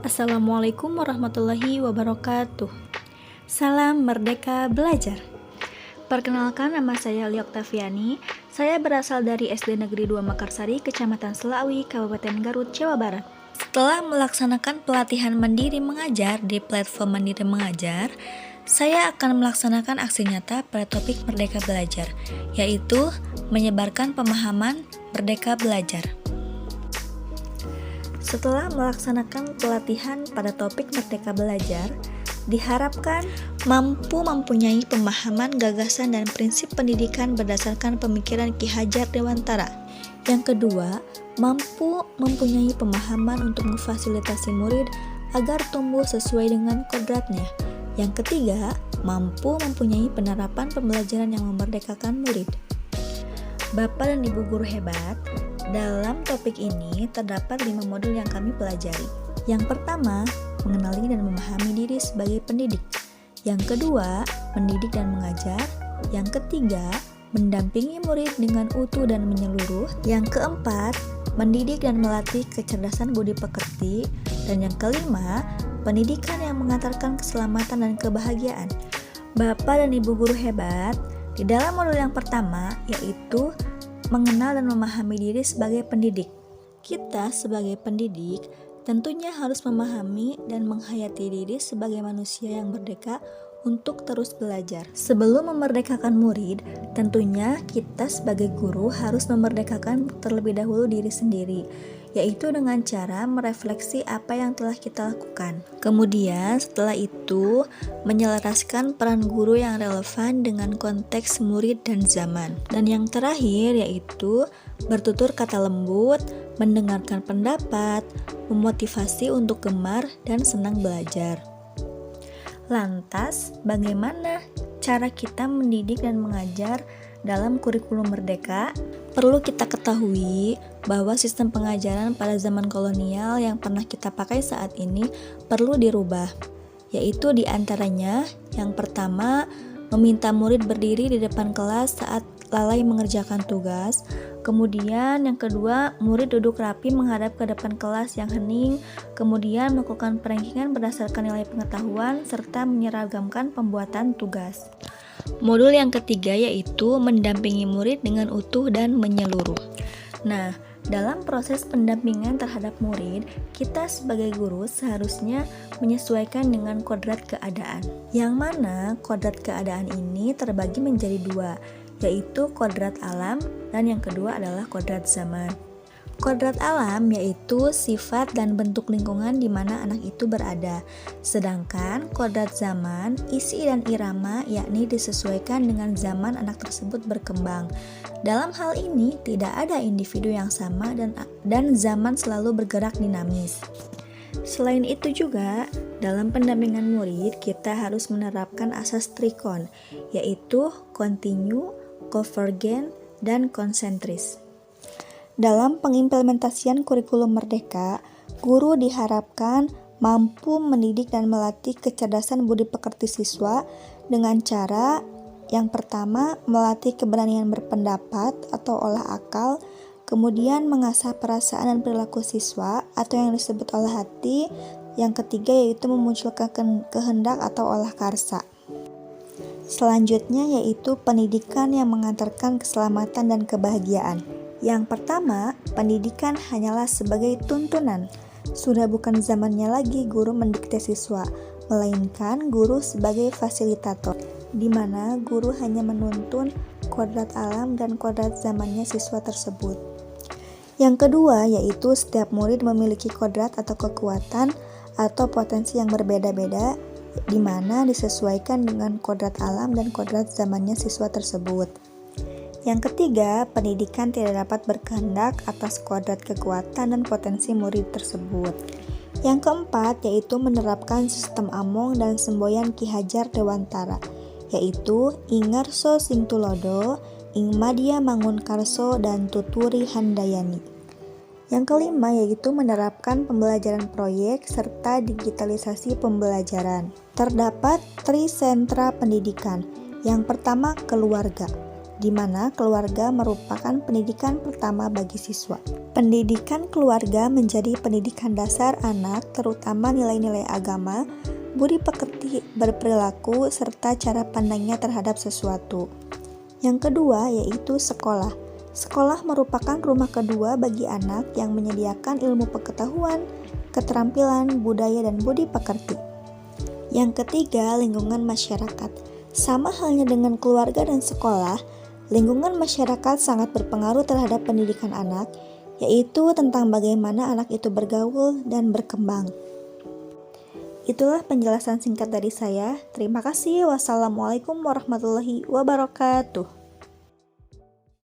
Assalamualaikum warahmatullahi wabarakatuh. Salam Merdeka Belajar. Perkenalkan, nama saya Lia Oktaviani. Saya berasal dari SD Negeri 2 Mekarsari, Kecamatan Selawi, Kabupaten Garut, Jawa Barat. Setelah melaksanakan pelatihan Mandiri Mengajar di platform Mandiri Mengajar, saya akan melaksanakan aksi nyata pada topik Merdeka Belajar, yaitu menyebarkan pemahaman Merdeka Belajar. Setelah melaksanakan pelatihan pada topik Merdeka Belajar, diharapkan mampu mempunyai pemahaman, gagasan, dan prinsip pendidikan berdasarkan pemikiran Ki Hajar Dewantara. Yang kedua, mampu mempunyai pemahaman untuk memfasilitasi murid agar tumbuh sesuai dengan kodratnya. Yang ketiga, mampu mempunyai penerapan pembelajaran yang memerdekakan murid. Bapak dan Ibu guru hebat, dalam topik ini terdapat 5 modul yang kami pelajari. Yang pertama, mengenali dan memahami diri sebagai pendidik. Yang kedua, mendidik dan mengajar. Yang ketiga, mendampingi murid dengan utuh dan menyeluruh. Yang keempat, mendidik dan melatih kecerdasan budi pekerti. Dan yang kelima, pendidikan yang mengantarkan keselamatan dan kebahagiaan. Bapak dan Ibu guru hebat, di dalam modul yang pertama, yaitu mengenal dan memahami diri sebagai pendidik. Kita sebagai pendidik tentunya harus memahami dan menghayati diri sebagai manusia yang merdeka untuk terus belajar. Sebelum memerdekakan murid, tentunya kita sebagai guru harus memerdekakan terlebih dahulu diri sendiri, yaitu dengan cara merefleksi apa yang telah kita lakukan. Kemudian setelah itu, menyelaraskan peran guru yang relevan dengan konteks murid dan zaman. Dan yang terakhir yaitu bertutur kata lembut, mendengarkan pendapat, memotivasi untuk gemar dan senang belajar. Lantas, bagaimana cara kita mendidik dan mengajar dalam kurikulum merdeka? Perlu kita ketahui bahwa sistem pengajaran pada zaman kolonial yang pernah kita pakai saat ini perlu dirubah, yaitu diantaranya yang pertama, meminta murid berdiri di depan kelas saat lalai mengerjakan tugas. Kemudian yang kedua, murid duduk rapi menghadap ke depan kelas yang hening. Kemudian melakukan perankingan berdasarkan nilai pengetahuan serta menyeragamkan pembuatan tugas. Modul yang ketiga yaitu mendampingi murid dengan utuh dan menyeluruh. Nah, dalam proses pendampingan terhadap murid, kita sebagai guru seharusnya menyesuaikan dengan kodrat keadaan. Yang mana kodrat keadaan ini terbagi menjadi 2, yaitu kodrat alam dan yang kedua adalah kodrat zaman. Kodrat alam yaitu sifat dan bentuk lingkungan di mana anak itu berada. Sedangkan kodrat zaman, isi dan irama yakni disesuaikan dengan zaman anak tersebut berkembang. Dalam hal ini tidak ada individu yang sama dan zaman selalu bergerak dinamis. Selain itu juga, dalam pendampingan murid kita harus menerapkan asas trikon, yaitu kontinu, konvergen, dan konsentris. Dalam pengimplementasian kurikulum merdeka, guru diharapkan mampu mendidik dan melatih kecerdasan budi pekerti siswa dengan cara yang pertama, melatih keberanian berpendapat atau olah akal, kemudian mengasah perasaan dan perilaku siswa atau yang disebut olah hati, yang ketiga yaitu memunculkan kehendak atau olah karsa. Selanjutnya yaitu pendidikan yang mengantarkan keselamatan dan kebahagiaan. Yang pertama, pendidikan hanyalah sebagai tuntunan. Sudah bukan zamannya lagi guru mendikte siswa, melainkan guru sebagai fasilitator, di mana guru hanya menuntun kodrat alam dan kodrat zamannya siswa tersebut. Yang kedua, yaitu setiap murid memiliki kodrat atau kekuatan atau potensi yang berbeda-beda, di mana disesuaikan dengan kodrat alam dan kodrat zamannya siswa tersebut. Yang ketiga, pendidikan tidak dapat berkehendak atas kodrat kekuatan dan potensi murid tersebut. Yang keempat, yaitu menerapkan sistem among dan semboyan Ki Hajar Dewantara, yaitu Ingarso Sing Tulodo, Ing Madya Mangun Karso, dan Tuturi Handayani. Yang kelima, yaitu menerapkan pembelajaran proyek serta digitalisasi pembelajaran. Terdapat 3 sentra pendidikan. Yang pertama, keluarga. di mana keluarga merupakan pendidikan pertama bagi siswa. Pendidikan keluarga menjadi pendidikan dasar anak, terutama nilai-nilai agama, budi pekerti, berperilaku, serta cara pandangnya terhadap sesuatu. Yang kedua yaitu sekolah. Sekolah merupakan rumah kedua bagi anak yang menyediakan ilmu pengetahuan, keterampilan, budaya, dan budi pekerti. Yang ketiga, lingkungan masyarakat. Sama halnya dengan keluarga dan sekolah, lingkungan masyarakat sangat berpengaruh terhadap pendidikan anak, yaitu tentang bagaimana anak itu bergaul dan berkembang. Itulah penjelasan singkat dari saya. Terima kasih. Wassalamualaikum warahmatullahi wabarakatuh.